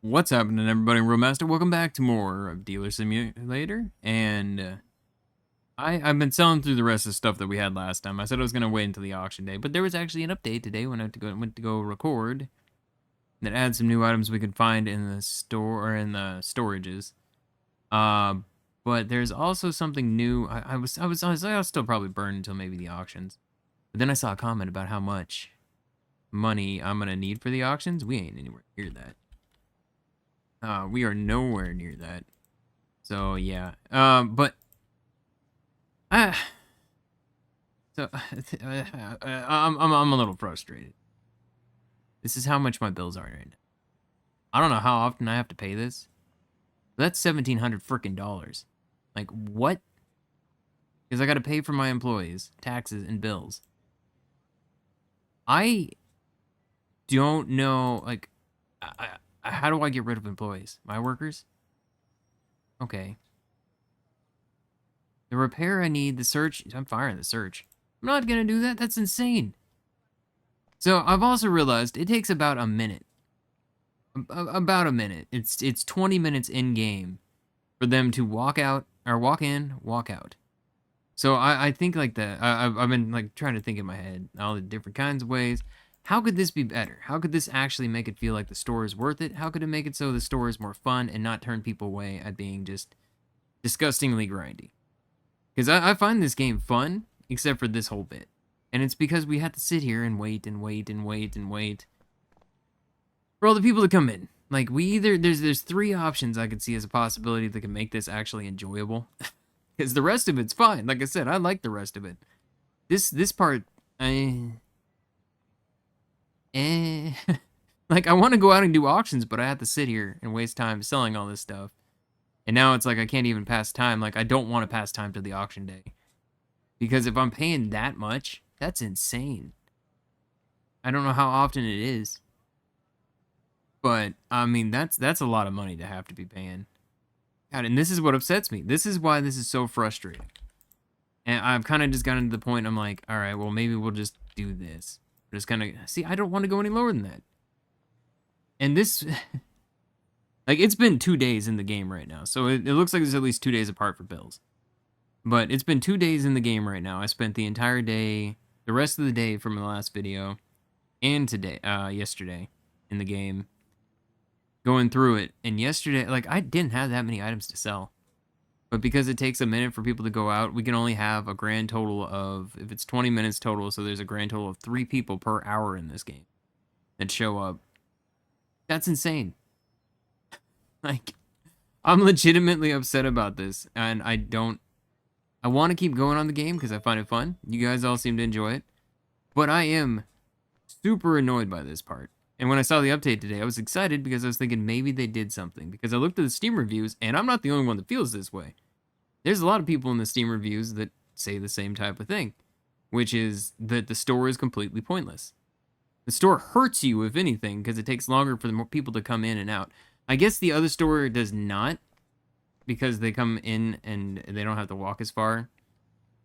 What's happening, everybody? Roadmaster, welcome back to more of Dealer Simulator. And I've been selling through the rest of the stuff that we had last time. I said I was gonna wait until the auction day, but there was actually an update today when I went to go record that adds some new items we could find in the store or in the storages. But there's also something new. I was still probably burn until maybe the auctions. But then I saw a comment about how much money I'm gonna need for the auctions. We ain't anywhere near that. We are nowhere near that. So yeah. But uh, I'm a little frustrated. This is how much my bills are right now. I don't know how often I have to pay this. That's $1,700 freaking dollars. Like what? Because I got to pay for my employees, taxes, and bills. I don't know. Like, how do I get rid of employees? My workers? Okay. The repair I need, the search. I'm firing the search. I'm not gonna do that. That's insane. So I've also realized it takes about a minute. About a minute. It's 20 minutes in game for them to walk out or walk in, walk out. So I think like that. I've been like trying to think in my head all the different kinds of ways. How could this be better? How could this actually make it feel like the store is worth it? How could it make it so the store is more fun and not turn people away at being just disgustingly grindy? Because I find this game fun, except for this whole bit. And it's because we have to sit here and wait and wait and wait and wait for all the people to come in. Like, we either, there's three options I could see as a possibility that can make this actually enjoyable. Because the rest of it's fine. Like I said, I like the rest of it. This part, like, I want to go out and do auctions, but I have to sit here and waste time selling all this stuff. And now it's like I can't even pass time. Like, I don't want to pass time to the auction day. Because if I'm paying that much, that's insane. I don't know how often it is. But, I mean, that's a lot of money to have to be paying. God, and this is what upsets me. This is why this is so frustrating. And I've kind of just gotten to the point, I'm like, all right, well, maybe we'll just do this. Just kind of, see, I don't want to go any lower than that. And this, like, it's been 2 days in the game right now. So it looks like it's at least 2 days apart for bills. But it's been 2 days in the game right now. I spent the entire day, the rest of the day from the last video, and today, yesterday, in the game, going through it. And yesterday, like, I didn't have that many items to sell. But because it takes a minute for people to go out, we can only have a grand total of, if it's 20 minutes total, so there's a grand total of 3 people per hour in this game that show up. That's insane. Like, I'm legitimately upset about this, and I want to keep going on the game because I find it fun. You guys all seem to enjoy it. But I am super annoyed by this part. And when I saw the update today, I was excited because I was thinking maybe they did something. Because I looked at the Steam reviews, and I'm not the only one that feels this way. There's a lot of people in the Steam reviews that say the same type of thing, which is that the store is completely pointless. The store hurts you, if anything, because it takes longer for the more people to come in and out. I guess the other store does not, because they come in and they don't have to walk as far.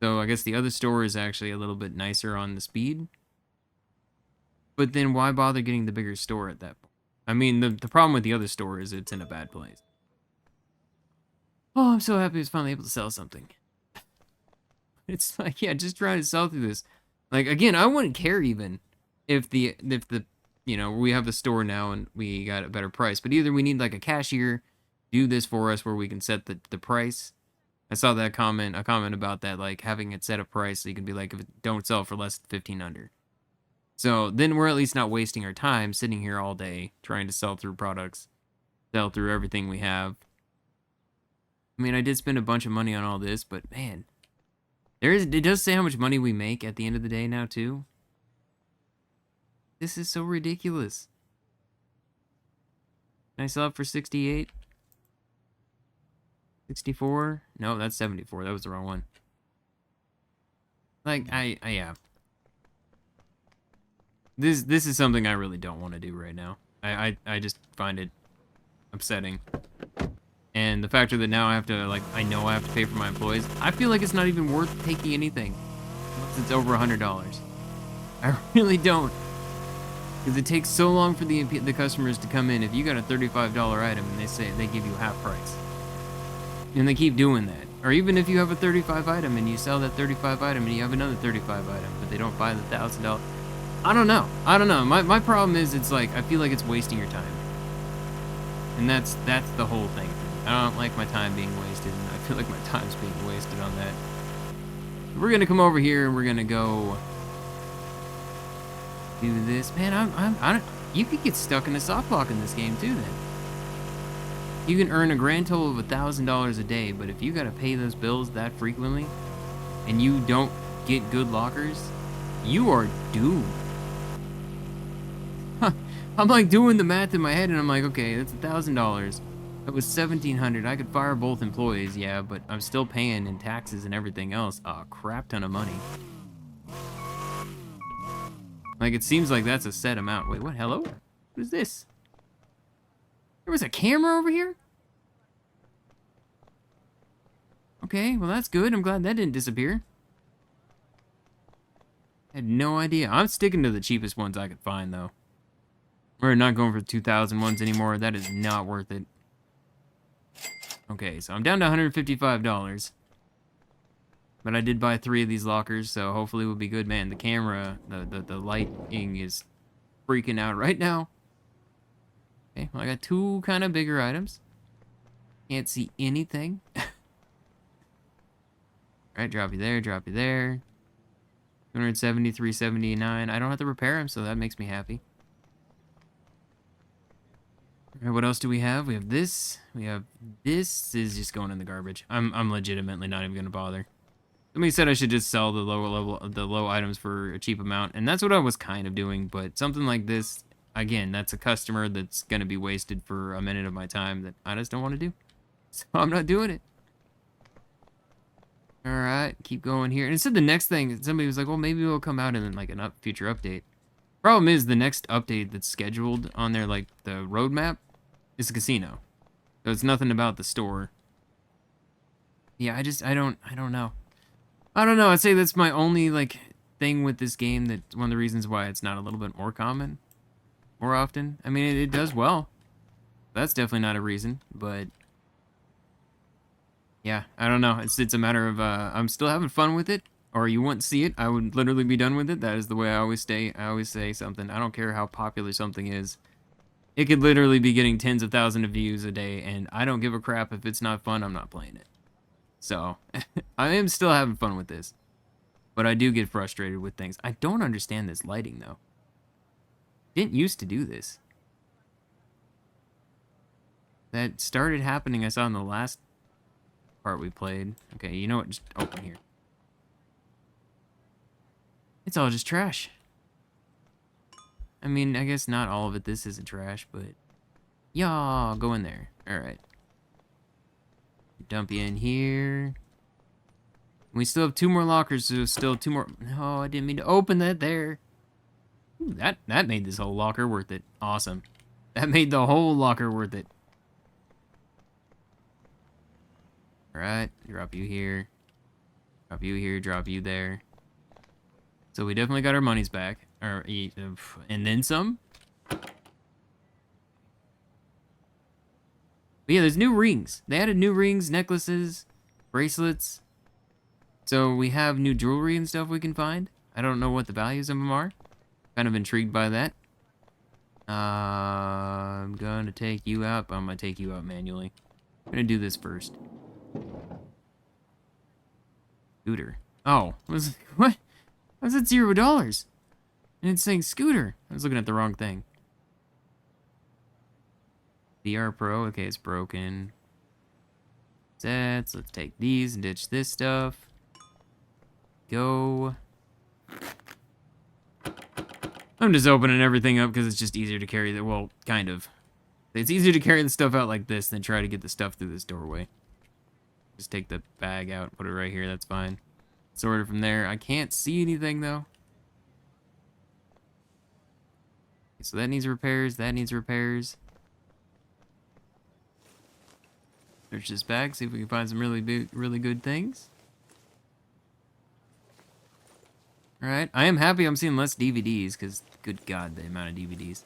So I guess the other store is actually a little bit nicer on the speed. But then why bother getting the bigger store at that point? I mean, the problem with the other store is it's in a bad place. Oh, I'm so happy I was finally able to sell something. It's like, yeah, just trying to sell through this. Like, again, I wouldn't care even if the you know, we have the store now and we got a better price. But either we need like a cashier do this for us where we can set the price. I saw that comment, a comment about that, like having it set a price so you can be like, if it don't sell for less than 15 under. So then we're at least not wasting our time sitting here all day trying to sell through products, sell through everything we have. I mean, I did spend a bunch of money on all this, but man, it does say how much money we make at the end of the day now too. This is so ridiculous. Can I sell it for 68? 64? No, that's 74. That was the wrong one. Like, yeah. This is something I really don't want to do right now. I just find it upsetting. And the factor that now I have to, like, I know I have to pay for my employees. I feel like it's not even worth taking anything. It's over $100. I really don't. Because it takes so long for the customers to come in. If you got a $35 item and they say they give you half price, and they keep doing that, or even if you have a 35 item and you sell that 35 item and you have another 35 item, but they don't buy the $1,000. I don't know. My problem is it's like I feel like it's wasting your time, and that's the whole thing. I don't like my time being wasted, and I feel like my time's being wasted on that. We're gonna come over here and we're gonna go do this. Man, I don't. You could get stuck in a soft lock in this game too. Then you can earn a grand total of $1,000 a day, but if you gotta pay those bills that frequently, and you don't get good lockers, you are doomed. I'm like doing the math in my head, and I'm like, okay, that's $1,000. That was $1,700. I could fire both employees, yeah, but I'm still paying in taxes and everything else a crap ton of money. Like, it seems like that's a set amount. Wait, what? Hello? What is this? There was a camera over here? Okay, well, that's good. I'm glad that didn't disappear. I had no idea. I'm sticking to the cheapest ones I could find, though. We're not going for the 2,000 ones anymore. That is not worth it. Okay, so I'm down to $155. But I did buy 3 of these lockers, so hopefully we'll be good. Man, the camera, the lighting is freaking out right now. Okay, well, I got 2 kind of bigger items. Can't see anything. Alright, drop you there, drop you there. 273.79. I don't have to repair them, so that makes me happy. Alright, what else do we have? We have this. We have this. This is just going in the garbage. I'm legitimately not even gonna bother. Somebody said I should just sell the low items for a cheap amount, and that's what I was kind of doing, but something like this, again, that's a customer that's going to be wasted for a minute of my time that I just don't want to do. So I'm not doing it. Alright, keep going here. And it said the next thing, somebody was like, well, maybe it'll come out in like a future update. Problem is, the next update that's scheduled on their, like, the roadmap is a casino. So it's nothing about the store. Yeah, I don't know. I don't know, I'd say that's my only, like, thing with this game. That's one of the reasons why it's not a little bit more common more often. I mean, it does well. That's definitely not a reason, but yeah, I don't know. It's a matter of, I'm still having fun with it, or you wouldn't see it. I would literally be done with it. That is the way I always stay. I always say something. I don't care how popular something is. It could literally be getting tens of thousands of views a day, and I don't give a crap. If it's not fun, I'm not playing it. So, I am still having fun with this. But I do get frustrated with things. I don't understand this lighting, though. Didn't used to do this. That started happening, I saw in the last part we played. Okay, you know what? Just open here. It's all just trash. I mean, I guess not all of it. This isn't trash, but... Yeah, go in there. Alright. Dump you in here. We still have 2 more lockers, so still 2 more. No, I didn't mean to open that there. Ooh, that made this whole locker worth it. Awesome. That made the whole locker worth it. Alright, drop you here. Drop you here, drop you there. So we definitely got our monies back. And then some. But yeah, there's new rings. They added new rings, necklaces, bracelets. So we have new jewelry and stuff we can find. I don't know what the values of them are. Kind of intrigued by that. I'm gonna take you out. I'm gonna take you out manually. I'm gonna do this first. Scooter. Oh, what? How's it $0? And it's saying scooter. I was looking at the wrong thing. VR Pro, okay, it's broken. Sets, let's take these and ditch this stuff. Go. I'm just opening everything up because it's just easier to carry well, kind of. It's easier to carry the stuff out like this than try to get the stuff through this doorway. Just take the bag out, put it right here, that's fine. Sort it from there. I can't see anything though. So that needs repairs, that needs repairs. Search this bag, see if we can find some really good things. Alright, I am happy I'm seeing less DVDs, because, good God, the amount of DVDs.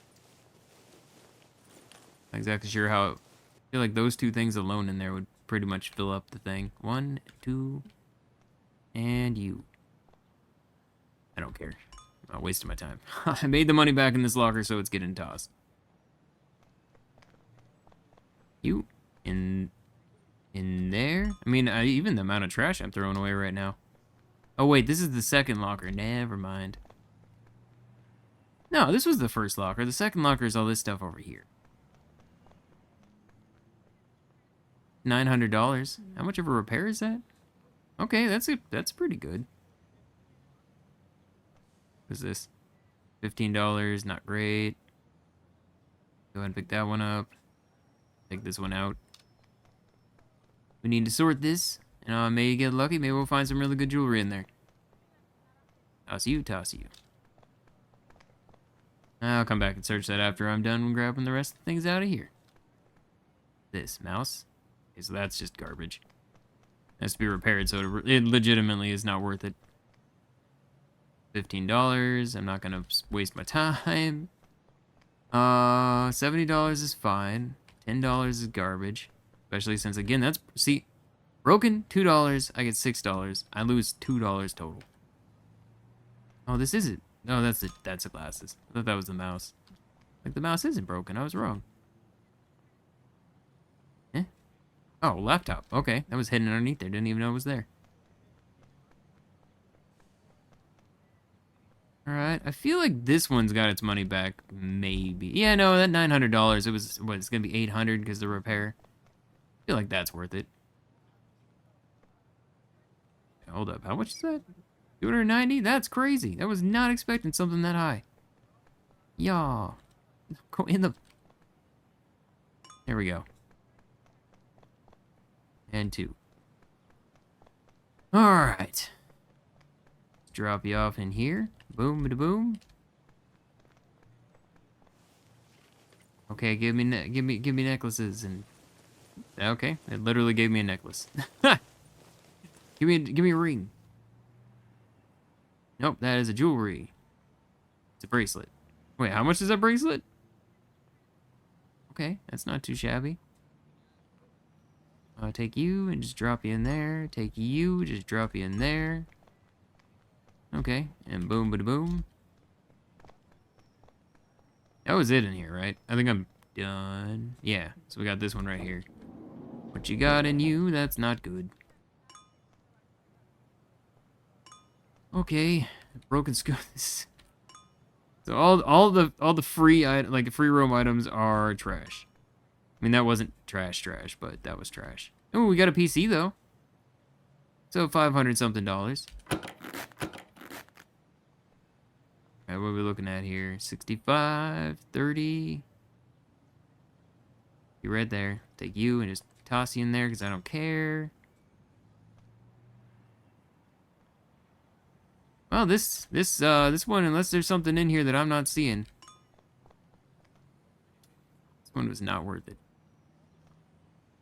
Not exactly sure how... I feel like those two things alone in there would pretty much fill up the thing. 1, 2, and you. I don't care. I'm not wasting my time. I made the money back in this locker, so it's getting tossed. You. In there? I mean, even the amount of trash I'm throwing away right now. Oh, wait, this is the second locker. Never mind. No, this was the first locker. The second locker is all this stuff over here. $900. How much of a repair is that? Okay, that's pretty good. What's this? $15. Not great. Go ahead and pick that one up. Take this one out. We need to sort this. And may get lucky. Maybe we'll find some really good jewelry in there. Toss you, toss you. I'll come back and search that after I'm done grabbing the rest of the things out of here. This mouse. Okay, so that's just garbage. It has to be repaired, so it legitimately is not worth it. $15. I'm not gonna waste my time. $70 is fine. $10 is garbage. Especially since, again, that's... See, broken, $2. I get $6. I lose $2 total. Oh, this isn't... No, that's the glasses. I thought that was the mouse. Like, the mouse isn't broken. I was wrong. Eh? Oh, laptop. Okay, that was hidden underneath there. Didn't even know it was there. Alright, I feel like this one's got its money back. Maybe. Yeah, no, that $900, it was... What, it's gonna be $800 because of the repair? I feel like that's worth it. Hold up, how much is that? 290? That's crazy. That was not expecting something that high. Yaw. Go in the... There we go. And 2. Alright. Drop you off in here. Boom, ba boom. Okay, give me necklaces and... Okay, it literally gave me a necklace. give me a ring. Nope, that is a jewelry. It's a bracelet. Wait, how much is that bracelet? Okay, that's not too shabby. I'll take you and just drop you in there. Take you, just drop you in there. Okay, and boom, bada boom. That was it in here, right? I think I'm done. Yeah, so we got this one right here. What you got in you, that's not good. Okay, broken skull. So all the free free roam items are trash. I mean, that wasn't trash, but that was trash. Oh, we got a PC though. So $500 something. Alright, what are we looking at here? 65, 30. You right there. Take you and just toss you in there because I don't care. Well, this one, unless there's something in here that I'm not seeing, this one was not worth it.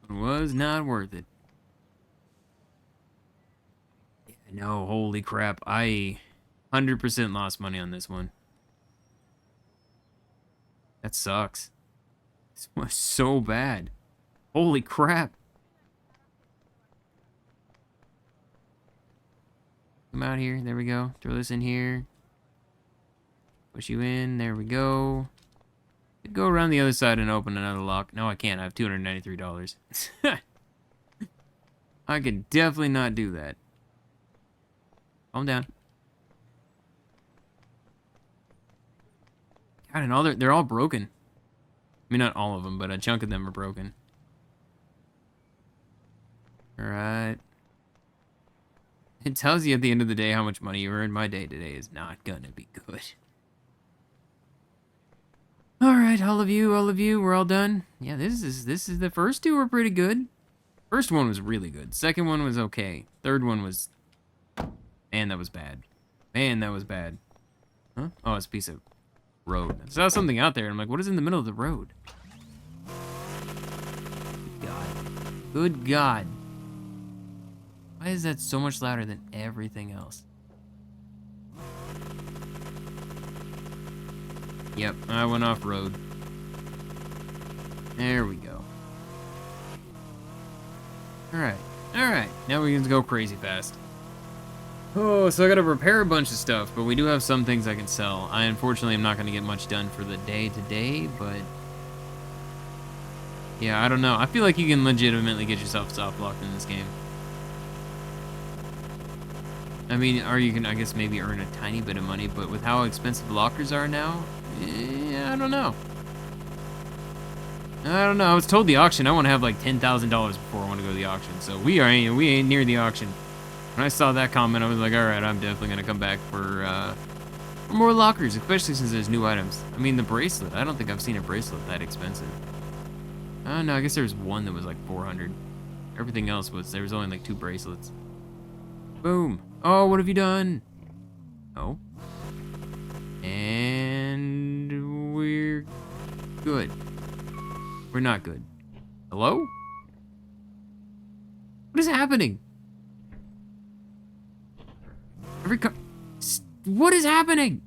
It was not worth it. Yeah, no, holy crap. I 100% lost money on this one. That sucks. This was so bad. Holy crap. Come out here. There we go. Throw this in here. Push you in. There we go. Go around the other side and open another lock. No, I can't. I have $293. I could definitely not do that. Calm down. God, and they're all broken. I mean, not all of them, but a chunk of them are broken. Alright. It tells you at the end of the day how much money you earned. My day today is not gonna be good. Alright, all of you, we're all done. Yeah, this is the first two were pretty good. First one was really good. Second one was okay. Third one was... Man, that was bad. Man, that was bad. Huh? Oh, it's a piece of road. I saw something out there, and I'm like, what is in the middle of the road? Good God. Good God. Why is that so much louder than everything else? Yep, I went off-road. There we go. Alright, alright. Now we can go crazy fast. Oh, so I gotta repair a bunch of stuff, but we do have some things I can sell. I unfortunately am not gonna get much done for the day today, but... yeah, I don't know. I feel like you can legitimately get yourself soft-locked in this game. I mean, or you can, I guess, maybe earn a tiny bit of money, but with how expensive lockers are now, I don't know. I don't know. I was told the auction, I want to have like $10,000 before I want to go to the auction. So we ain't near the auction. When I saw that comment, I was like, all right, I'm definitely gonna come back for more lockers, especially since there's new items. I mean, the bracelet. I don't think I've seen a bracelet that expensive. Oh no, I guess there's one that was like 400. Everything else was, there was only like 2 bracelets. Boom. Oh, what have you done? Oh. And we're good. We're not good. Hello? What is happening? What is happening?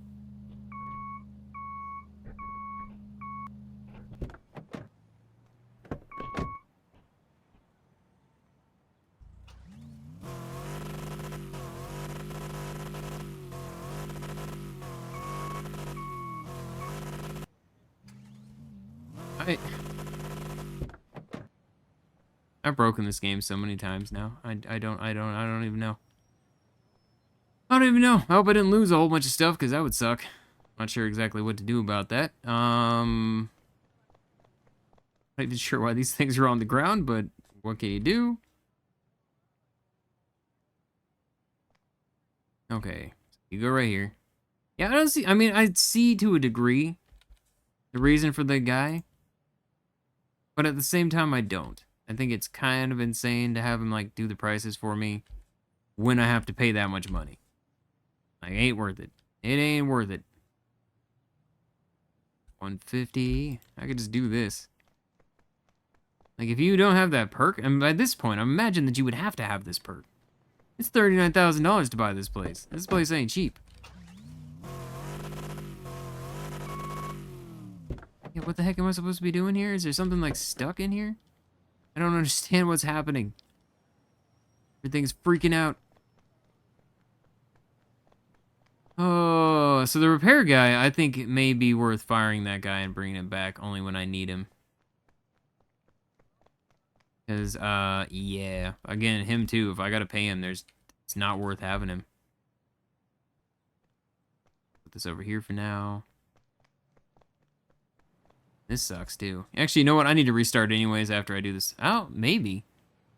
I've broken this game so many times now. I don't even know. I don't even know. I hope I didn't lose a whole bunch of stuff, because that would suck. Not sure exactly what to do about that. Not even sure why these things are on the ground, but what can you do? Okay, you go right here. Yeah, I don't see, I mean, I see to a degree the reason for the guy, but at the same time, I don't. I think it's kind of insane to have him, like, do the prices for me when I have to pay that much money. Like, ain't worth it. It ain't worth it. 150. I could just do this. Like, if you don't have that perk, and by this point, I imagine that you would have to have this perk. It's $39,000 to buy this place. This place ain't cheap. Yeah, what the heck am I supposed to be doing here? Is there something, like, stuck in here? I don't understand what's happening. Everything's freaking out. Oh, so the repair guy, I think it may be worth firing that guy and bringing him back only when I need him. Because, yeah. Again, him too. If I gotta pay him, it's not worth having him. Put this over here for now. This sucks too. Actually, you know what? I need to restart anyways after I do this. Oh, maybe.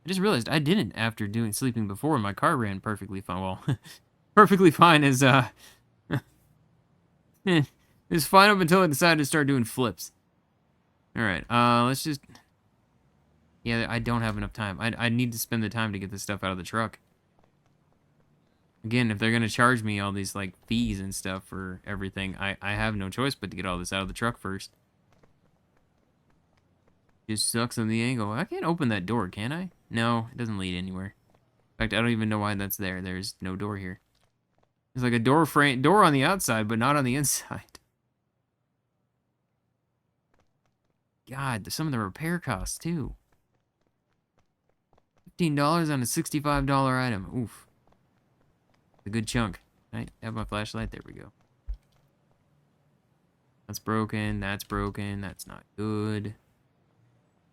I just realized I didn't after sleeping before. My car ran perfectly fine. Well, perfectly fine is, it was fine up until I decided to start doing flips. Alright, let's just... yeah, I don't have enough time. I need to spend the time to get this stuff out of the truck. Again, if they're gonna charge me all these, like, fees and stuff for everything, I have no choice but to get all this out of the truck first. Just sucks on the angle. I can't open that door, can I? No, it doesn't lead anywhere. In fact, I don't even know why that's there. There's no door here. There's like a door on the outside, but not on the inside. God, some of the repair costs, too. $15 on a $65 item. Oof. A good chunk. I have my flashlight. There we go. That's broken. That's broken. That's not good.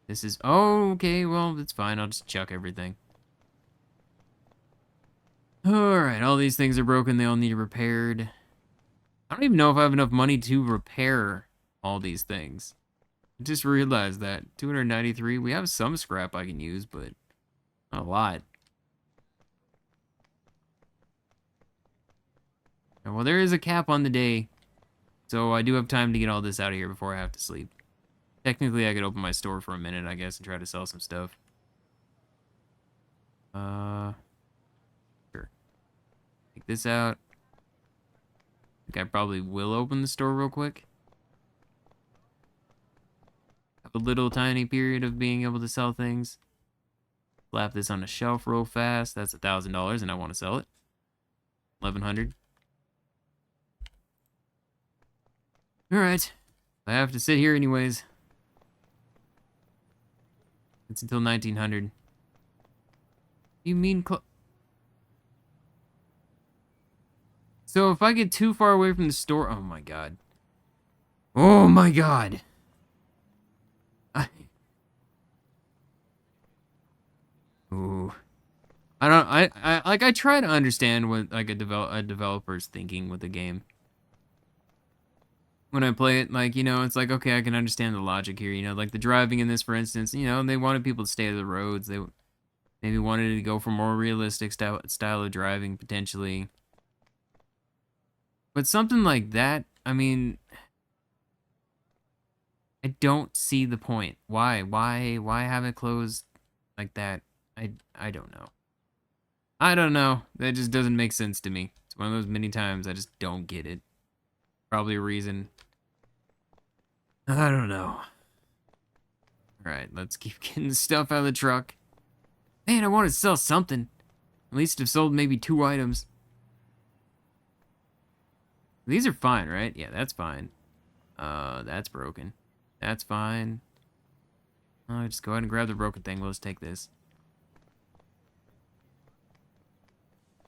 This is... oh, okay. Well, it's fine. I'll just chuck everything. Alright, all these things are broken. They all need repaired. I don't even know if I have enough money to repair all these things. I just realized that. 293. We have some scrap I can use, but not a lot. Well, there is a cap on the day, so I do have time to get all this out of here before I have to sleep. Technically, I could open my store for a minute, I guess, and try to sell some stuff. Sure. Take this out. I think I probably will open the store real quick. Have a little tiny period of being able to sell things. Slap this on a shelf real fast. That's $1,000, and I want to sell it. 1,100. Alright. I have to sit here anyways. It's until 1900. You mean so if I get too far away from the store... Oh my god. Oh my god. Ooh. I try to understand what like a developer's thinking with the game. When I play it, like, you know, it's like, okay, I can understand the logic here, you know, like the driving in this, for instance, you know, they wanted people to stay to the roads. They maybe wanted to go for more realistic style of driving, potentially. But something like that, I mean, I don't see the point. Why have it closed like that? I don't know. I don't know. That just doesn't make sense to me. It's one of those many times I just don't get it. Probably a reason. I don't know. Alright, let's keep getting stuff out of the truck. Man, I want to sell something. At least have sold maybe 2 items. These are fine, right? Yeah, that's fine. That's broken. That's fine. Just go ahead and grab the broken thing. We'll just take this.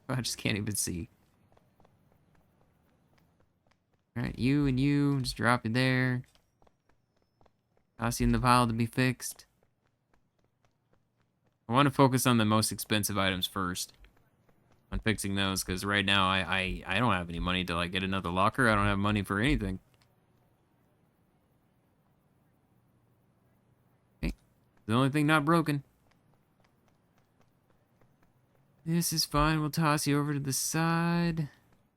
I just can't even see. Alright, you and you. Just drop it there. Toss you in the pile to be fixed. I want to focus on the most expensive items first. On fixing those, because right now I don't have any money to like get another locker. I don't have money for anything. Okay. The only thing not broken. This is fine. We'll toss you over to the side.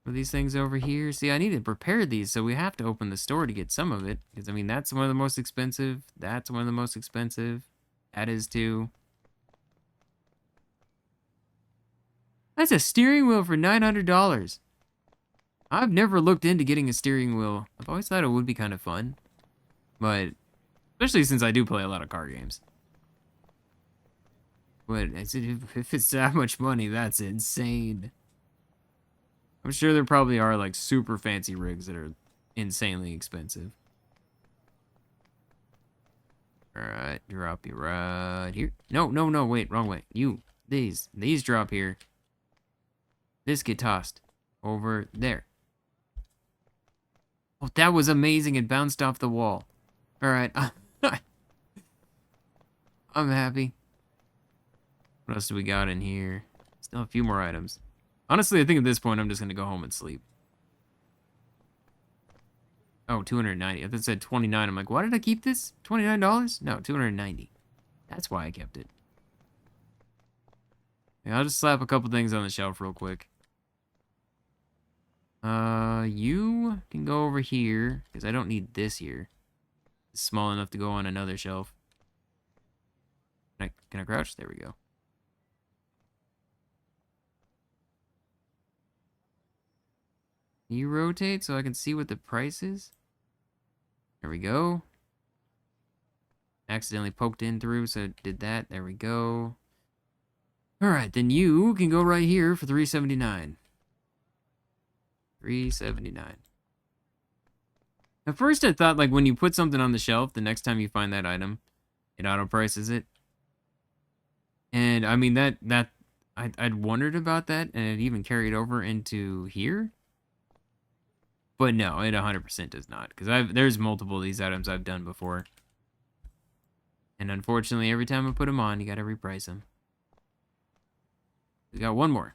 With these things over here. See, I need to prepare these, so we have to open the store to get some of it. Because, I mean, that's one of the most expensive. That's one of the most expensive. That is too. That's a steering wheel for $900. I've never looked into getting a steering wheel. I've always thought it would be kind of fun. But, especially since I do play a lot of car games. But, if it's that much money, that's insane. I'm sure there probably are like super fancy rigs that are insanely expensive. Alright, drop you right here. No, wait, wrong way. These drop here. This get tossed over there. Oh, that was amazing. It bounced off the wall. Alright, I'm happy. What else do we got in here? Still a few more items. Honestly, I think at this point, I'm just going to go home and sleep. Oh, 290. I thought it said 29. I'm like, why did I keep this? $29? No, 290. That's why I kept it. Yeah, I'll just slap a couple things on the shelf real quick. You can go over here, because I don't need this here. It's small enough to go on another shelf. Can I crouch? There we go. You rotate so I can see what the price is. There we go. Accidentally poked in through, so it did that. There we go. Alright, then you can go right here for $379. $379. At first I thought like when you put something on the shelf, the next time you find that item, it auto prices it. And I mean I'd wondered about that, and it even carried over into here. But no, it 100% does not, because there's multiple of these items I've done before. And unfortunately, every time I put them on, you gotta reprice them. We got one more.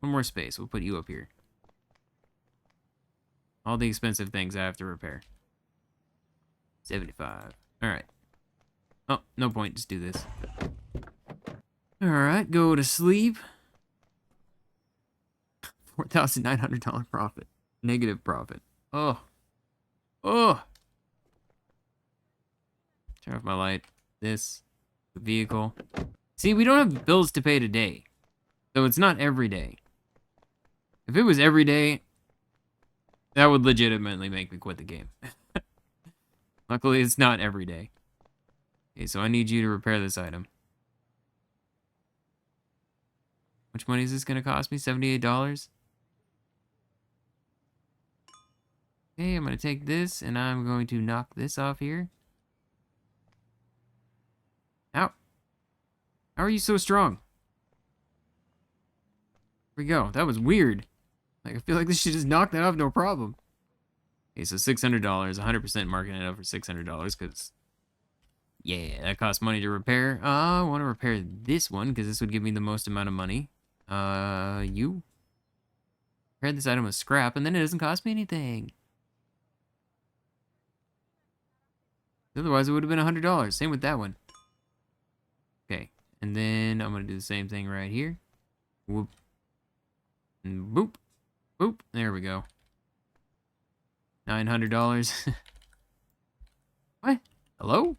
One more space. We'll put you up here. All the expensive things I have to repair. 75. Alright. Oh, no point. Just do this. Alright, go to sleep. $4,900 profit. Negative profit. Oh. Oh. Turn off my light. This. The vehicle. See, we don't have bills to pay today. So it's not every day. If it was every day, that would legitimately make me quit the game. Luckily, it's not every day. Okay, so I need you to repair this item. Which money is this going to cost me? $78? Okay, I'm going to take this, and I'm going to knock this off here. Ow. How are you so strong? Here we go. That was weird. Like, I feel like this should just knock that off, no problem. Okay, so $600, 100% marking it up for $600, because, yeah, that costs money to repair. I want to repair this one, because this would give me the most amount of money. You? Repair this item with scrap, and then it doesn't cost me anything. Otherwise, it would have been $100. Same with that one. Okay, and then I'm going to do the same thing right here. Whoop. And boop. Boop. There we go. $900. What? Hello?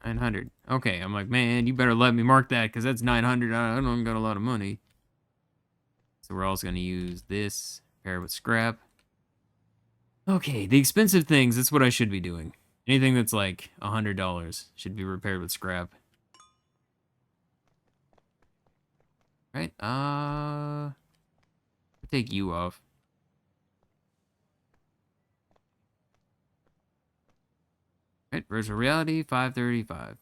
900. Okay, I'm like, man, you better let me mark that, because that's 900. I don't even got a lot of money. So we're also going to use this. Pair with scrap. Okay, the expensive things, that's what I should be doing. Anything that's like $100 should be repaired with scrap. Right, I'll take you off. Right, virtual reality, 535.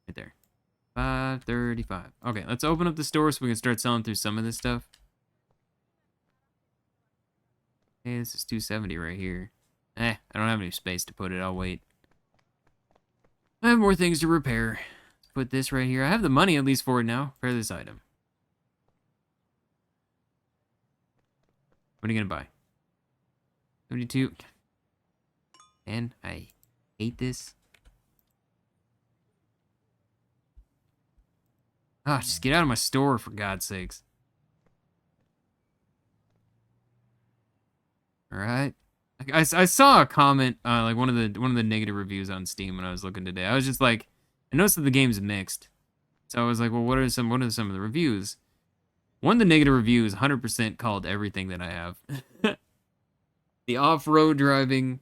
Right there. 535. Okay, let's open up the store so we can start selling through some of this stuff. Hey, this is 270 right here. I don't have any space to put it. I'll wait. I have more things to repair. Let's put this right here. I have the money at least for it now. Repair this item. What are you gonna buy? 72. And I hate this. Ah, just get out of my store, for God's sakes. All right. I saw a comment, like one of the negative reviews on Steam when I was looking today. I was just like, I noticed that the game's mixed, so I was like, well, what are some of the reviews? One of the negative reviews, 100% called everything that I have. The off-road driving.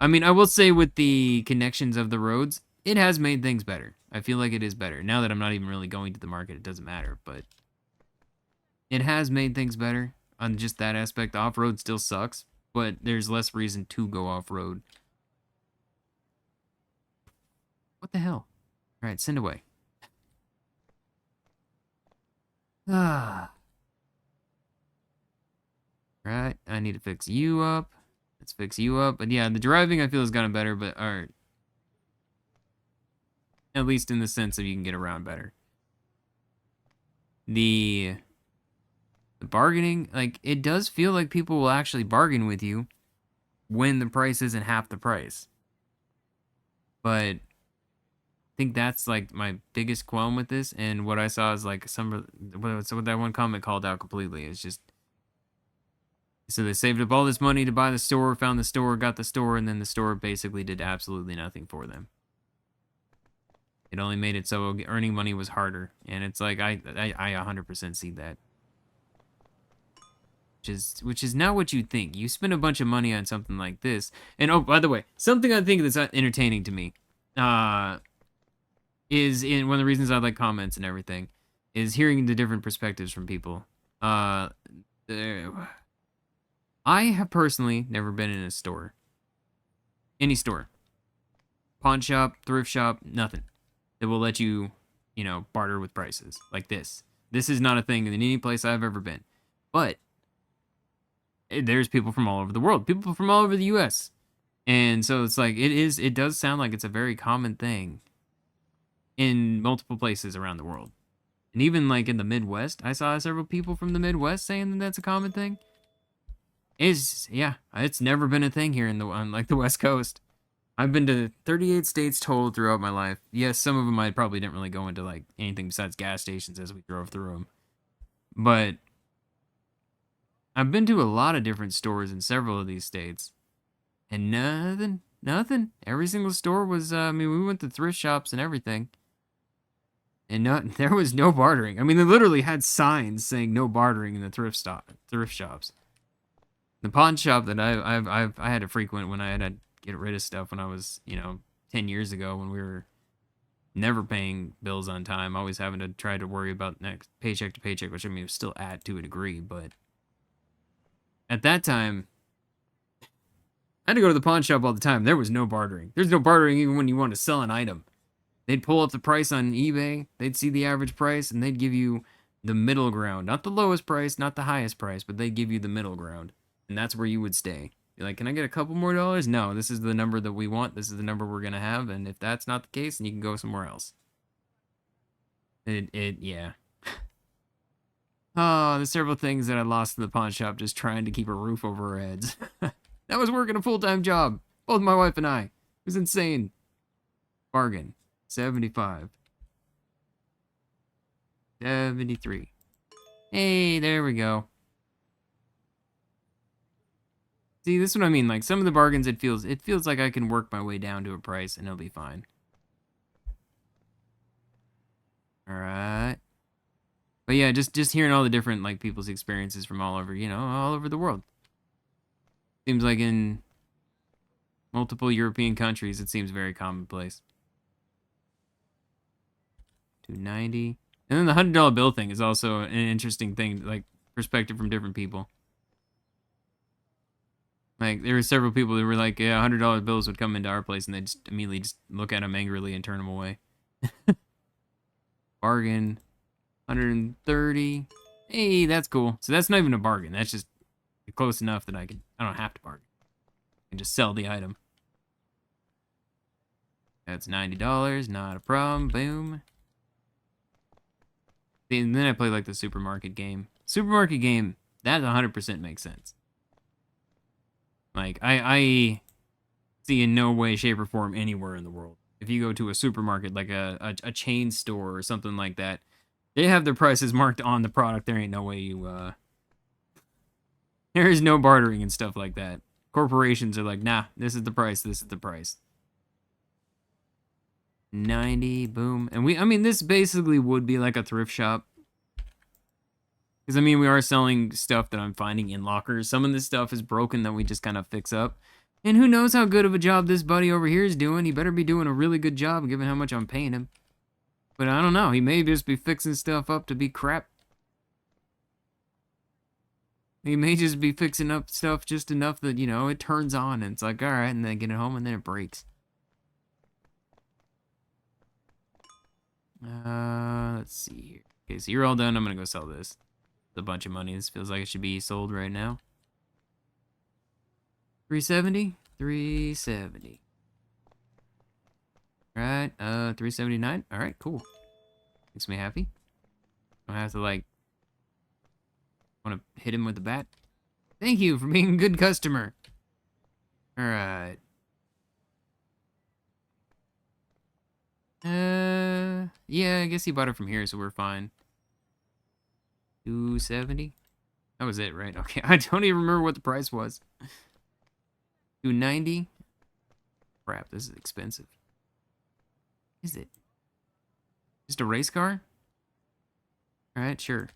I mean, I will say with the connections of the roads, it has made things better. I feel like it is better now that I'm not even really going to the market. It doesn't matter, but it has made things better on just that aspect. Off-road still sucks, but there's less reason to go off-road. What the hell? All right, send away. Ah. Right, I need to fix you up. Let's fix you up. But yeah, the driving I feel has gotten better, but at least in the sense of you can get around better. The bargaining, like, it does feel like people will actually bargain with you when the price isn't half the price. But I think that's like my biggest qualm with this, and what I saw is like what that one comment called out completely. It's just, so they saved up all this money to buy the store, found the store, got the store, and then the store basically did absolutely nothing for them. It only made it so earning money was harder, and it's like I 100% see that. Which is not what you think. You spend a bunch of money on something like this, and oh, by the way, something I think that's entertaining to me, is in one of the reasons I like comments and everything, is hearing the different perspectives from people. I have personally never been in a store. Any store. Pawn shop, thrift shop, nothing. That will let you, barter with prices like this. This is not a thing in any place I've ever been. But there's people from all over the world. People from all over the US. And so it's like, it does sound like it's a very common thing in multiple places around the world. And even like in the Midwest, I saw several people from the Midwest saying that that's a common thing. It's never been a thing here on like the West Coast. I've been to 38 states total throughout my life. Yes, some of them I probably didn't really go into like anything besides gas stations as we drove through them. But I've been to a lot of different stores in several of these states. And nothing. Every single store was, we went to thrift shops and everything. And there was no bartering. I mean, they literally had signs saying no bartering in the thrift shops. The pawn shop that I had to frequent when I had to get rid of stuff when I was, 10 years ago, when we were never paying bills on time, always having to try to worry about next paycheck to paycheck, which I mean was still at to a degree, but at that time, I had to go to the pawn shop all the time. There was no bartering. There's no bartering even when you want to sell an item. They'd pull up the price on eBay, they'd see the average price, and they'd give you the middle ground. Not the lowest price, not the highest price, but they'd give you the middle ground. And that's where you would stay. You're like, can I get a couple more dollars? No, this is the number that we want. This is the number we're going to have. And if that's not the case, then you can go somewhere else. Yeah. Oh, there's several things that I lost in the pawn shop just trying to keep a roof over our heads. That was working a full-time job. Both my wife and I. It was insane. Bargain. 75. 73. Hey, there we go. See, this is what I mean. Like, some of the bargains, it feels like I can work my way down to a price and it'll be fine. Alright. But yeah, just hearing all the different, like, people's experiences from all over, you know, all over the world. Seems like in multiple European countries, it seems very commonplace. 290. And then the $100 bill thing is also an interesting thing, like, perspective from different people. Like, there were several people that were like, yeah, $100 bills would come into our place, and they'd just immediately just look at them angrily and turn them away. Bargain. 130. Hey, that's cool. So that's not even a bargain. That's just close enough that I don't have to bargain. I can just sell the item. That's $90. Not a problem. Boom. And then I play like the supermarket game. Supermarket game, that 100% makes sense. Like, I see in no way, shape, or form anywhere in the world. If you go to a supermarket, like a chain store or something like that, they have their prices marked on the product. There ain't no way you, there is no bartering and stuff like that. Corporations are like, nah, this is the price, this is the price. 90, boom. And I mean, this basically would be like a thrift shop. Because, I mean, we are selling stuff that I'm finding in lockers. Some of this stuff is broken that we just kind of fix up. And who knows how good of a job this buddy over here is doing. He better be doing a really good job given how much I'm paying him. But I don't know. He may just be fixing stuff up to be crap. He may just be fixing up stuff just enough that, you know, it turns on. And it's like, all right, and then I get it home and then it breaks. Let's see here. Okay, so you're all done. I'm going to go sell this. A bunch of money. This feels like it should be sold right now. 370? 370. Alright, 379. Alright, cool. Makes me happy. I don't have to, like, want to hit him with the bat. Thank you for being a good customer. Alright. Yeah, I guess he bought it from here, so we're fine. 270. That was it, right? Okay, I don't even remember what the price was. 290. Crap, this is expensive. Is it? Just a race car? Alright, sure.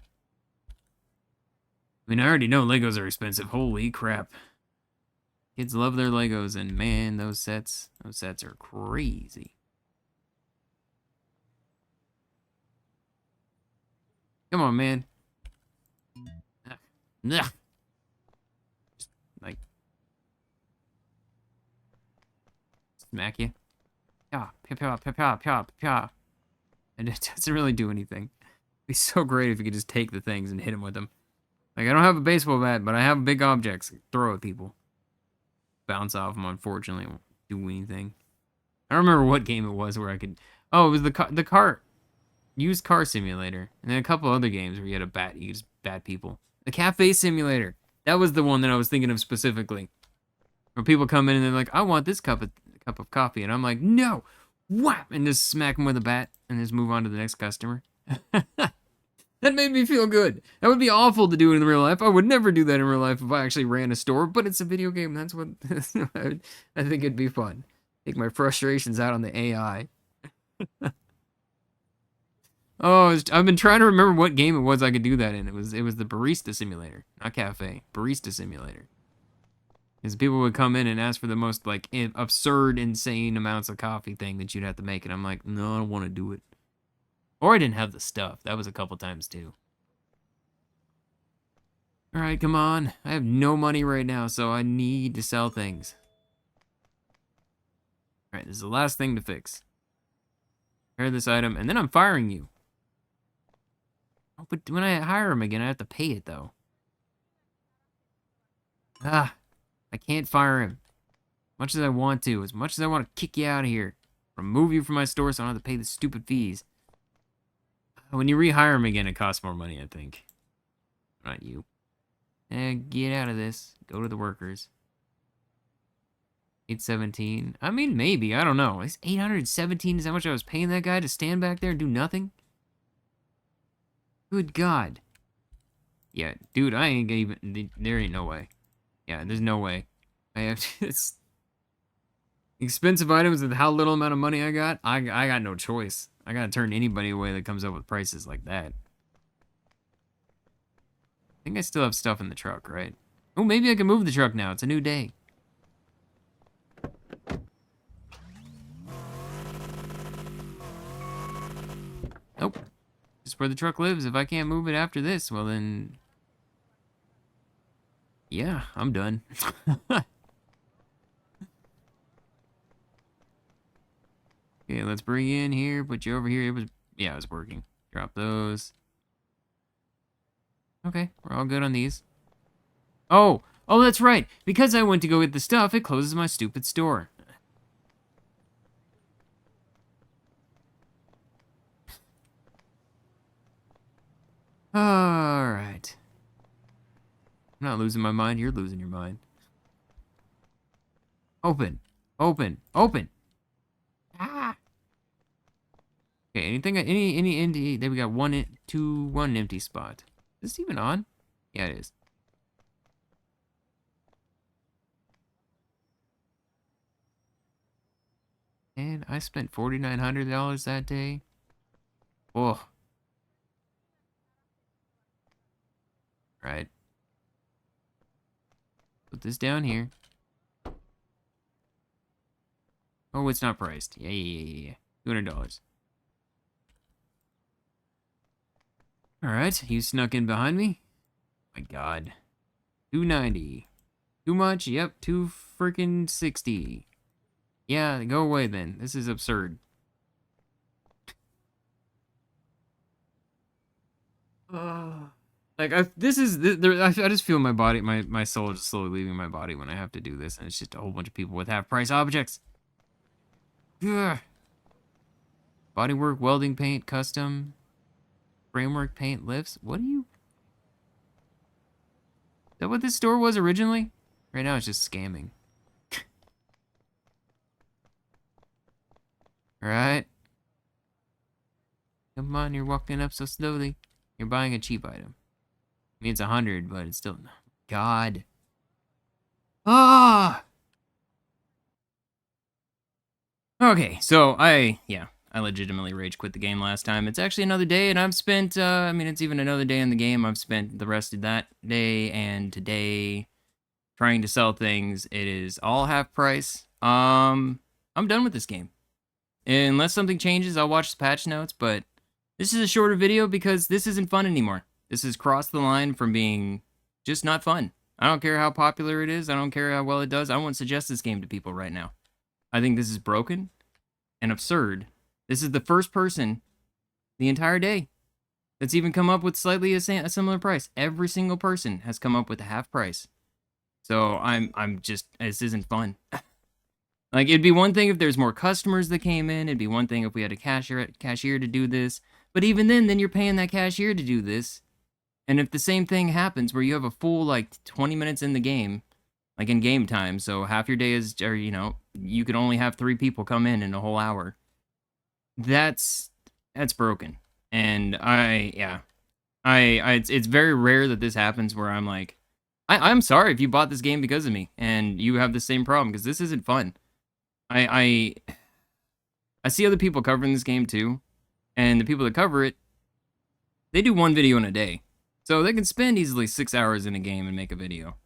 I mean, I already know Legos are expensive. Holy crap. Kids love their Legos, and man, those sets are crazy. Come on, man. Ugh. Just, like, smack you. Yeah, pia. And it doesn't really do anything. It'd be so great if you could just take the things and hit them with them. Like, I don't have a baseball bat, but I have big objects. Throw at people. Bounce off them, unfortunately. Won't do anything. I don't remember what game it was where I could... Oh, it was the car. Used car simulator. And then a couple other games where you had a bat. You could just bat people. The cafe simulator. That was the one that I was thinking of specifically. Where people come in and they're like, I want this cup of coffee. And I'm like, no. Whap! And just smack them with a bat. And just move on to the next customer. That made me feel good. That would be awful to do in real life. I would never do that in real life if I actually ran a store. But it's a video game. That's what... I think it'd be fun. Take my frustrations out on the AI. Oh, I've been trying to remember what game it was I could do that in. It was the barista simulator, not cafe. Barista simulator. Because people would come in and ask for the most like absurd, insane amounts of coffee thing that you'd have to make, and I'm like, no, I don't want to do it. Or I didn't have the stuff. That was a couple times too. All right, come on. I have no money right now, so I need to sell things. All right, this is the last thing to fix. Repair this item, and then I'm firing you. Oh, but when I hire him again, I have to pay it, though. Ah, I can't fire him. As much as I want to. As much as I want to kick you out of here. Remove you from my store so I don't have to pay the stupid fees. When you rehire him again, it costs more money, I think. Not you. Get out of this. Go to the workers. 817. I mean, maybe. I don't know. Is 817 is how much I was paying that guy to stand back there and do nothing? Good God. Yeah, dude, I ain't even... There ain't no way. Yeah, there's no way. I have to... It's expensive items with how little amount of money I got. I got no choice. I gotta turn anybody away that comes up with prices like that. I think I still have stuff in the truck, right? Oh, maybe I can move the truck now. It's a new day. Nope. Just where the truck lives. If I can't move it after this, well then... Yeah, I'm done. Okay, let's bring you in here. Put you over here. It was working. Drop those. Okay, we're all good on these. Oh, that's right. Because I went to go get the stuff, it closes my stupid store. Alright. I'm not losing my mind, you're losing your mind. Open. Open. Open. Ah. Okay, anything, any empty, there we got one empty spot. Is this even on? Yeah, it is. And I spent $4,900 that day. Oh. Right. Put this down here. Oh, it's not priced. Yeah. $200. Alright, you snuck in behind me. My God. $290. Too much? Yep, $260. Yeah, go away then. This is absurd. Like, I just feel my body, my soul just slowly leaving my body when I have to do this, and it's just a whole bunch of people with half-price objects. Ugh. Bodywork, welding paint, custom, framework paint, lifts. What do you... Is that what this store was originally? Right now it's just scamming. Alright. Come on, you're walking up so slowly. You're buying a cheap item. I mean, it's 100, but it's still... God. Ah! Okay, so I legitimately rage quit the game last time. It's actually another day, and I've spent, I mean, it's even another day in the game. I've spent the rest of that day and today trying to sell things. It is all half price. I'm done with this game. Unless something changes, I'll watch the patch notes, but this is a shorter video because this isn't fun anymore. This has crossed the line from being just not fun. I don't care how popular it is. I don't care how well it does. I won't suggest this game to people right now. I think this is broken and absurd. This is the first person the entire day that's even come up with slightly a similar price. Every single person has come up with a half price. So I'm just, this isn't fun. Like, it'd be one thing if there's more customers that came in. It'd be one thing if we had a cashier to do this. But even then you're paying that cashier to do this. And if the same thing happens where you have a full, like, 20 minutes in the game, like in game time, so half your day is, or, you know, you could only have 3 people come in a whole hour. That's broken. And it's very rare that this happens where I'm like, I'm sorry if you bought this game because of me and you have the same problem, because this isn't fun. I see other people covering this game too, and the people that cover it, they do one video in a day. So they can spend easily 6 hours in a game and make a video.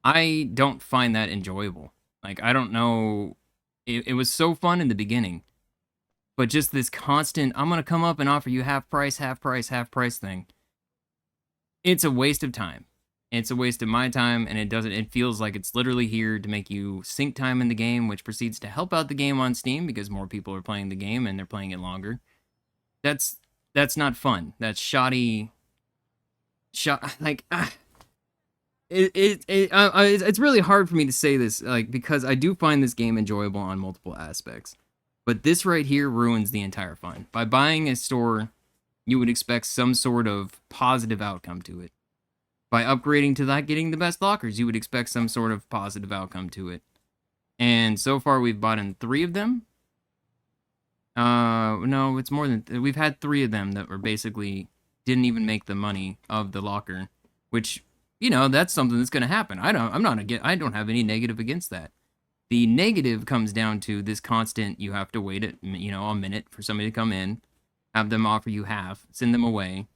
I don't find that enjoyable. Like, I don't know, it was so fun in the beginning, but just this constant, I'm gonna come up and offer you half price thing. It's a waste of time. It's a waste of my time, and it feels like it's literally here to make you sink time in the game, which proceeds to help out the game on Steam because more people are playing the game and they're playing it longer. That's not fun. That's shoddy. It's really hard for me to say this, like, because I do find this game enjoyable on multiple aspects. But this right here ruins the entire fun. By buying a store, you would expect some sort of positive outcome to it. By upgrading to that, getting the best lockers, you would expect some sort of positive outcome to it. And so far, we've bought in 3 of them. No, it's more than... We've had 3 of them that were basically... didn't even make the money of the locker. Which, you know, that's something that's going to happen. I don't have any negative against that. The negative comes down to this constant, you have to wait a minute for somebody to come in, have them offer you half, send them away,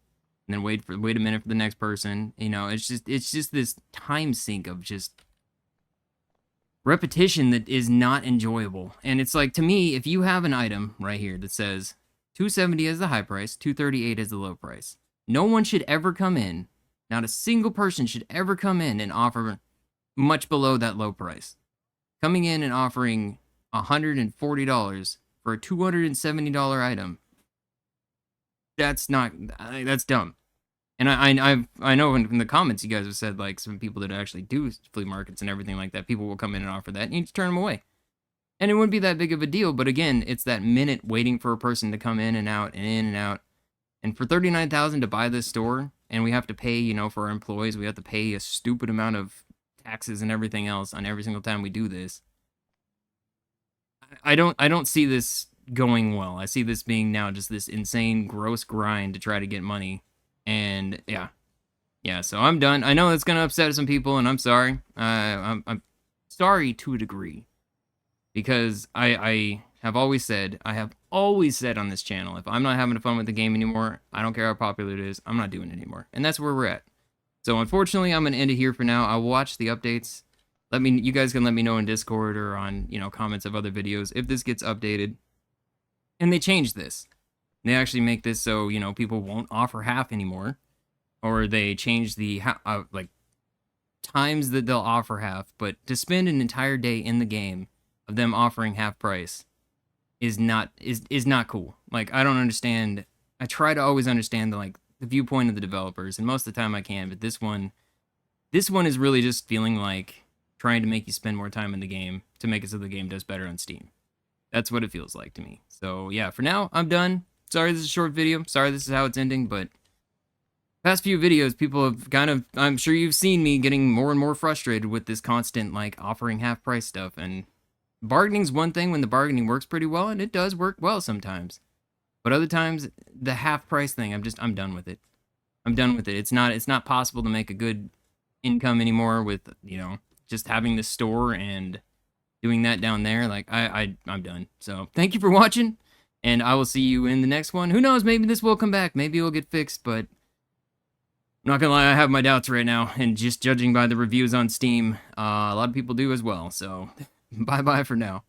and then wait a minute for the next person. You know, it's just this time sink of just repetition that is not enjoyable. And it's like, to me, if you have an item right here that says $270 is the high price, $238 is the low price, no one should ever come in, not a single person should ever come in and offer much below that low price. Coming in and offering $140 for a $270 item, that's dumb. And I know in the comments you guys have said, like, some people that actually do flea markets and everything like that, people will come in and offer that, and you just turn them away. And it wouldn't be that big of a deal, but again, it's that minute waiting for a person to come in and out and in and out. And for $39,000 to buy this store, and we have to pay, you know, for our employees, we have to pay a stupid amount of taxes and everything else on every single time we do this. I don't see this going well. I see this being now just this insane, gross grind to try to get money. And yeah, so I'm done. I know it's gonna upset some people, and I'm sorry. I'm sorry to a degree, because I have always said on this channel, if I'm not having fun with the game anymore, I don't care how popular it is, I'm not doing it anymore, and that's where we're at. So unfortunately, I'm gonna end it here for now. I'll watch the updates. You guys can let me know in Discord or on, you know, comments of other videos if this gets updated, and they change this. They actually make this so, you know, people won't offer half anymore, or they change the like times that they'll offer half. But to spend an entire day in the game of them offering half price is not cool. Like, I don't understand. I try to always understand the viewpoint of the developers, and most of the time I can. But this one is really just feeling like trying to make you spend more time in the game to make it so the game does better on Steam. That's what it feels like to me. So yeah, for now, I'm done. Sorry this is a short video. Sorry this is how it's ending, but past few videos, people have kind of, I'm sure you've seen me getting more and more frustrated with this constant, like, offering half price stuff. And bargaining's one thing when the bargaining works pretty well, and it does work well sometimes. But other times, the half price thing, I'm done with it. I'm done with it. It's not possible to make a good income anymore with, you know, just having the store and doing that down there. Like, I'm done. So thank you for watching, and I will see you in the next one. Who knows, maybe this will come back, maybe it'll get fixed, but I'm not gonna lie, I have my doubts right now, and just judging by the reviews on Steam, a lot of people do as well. So bye bye for now.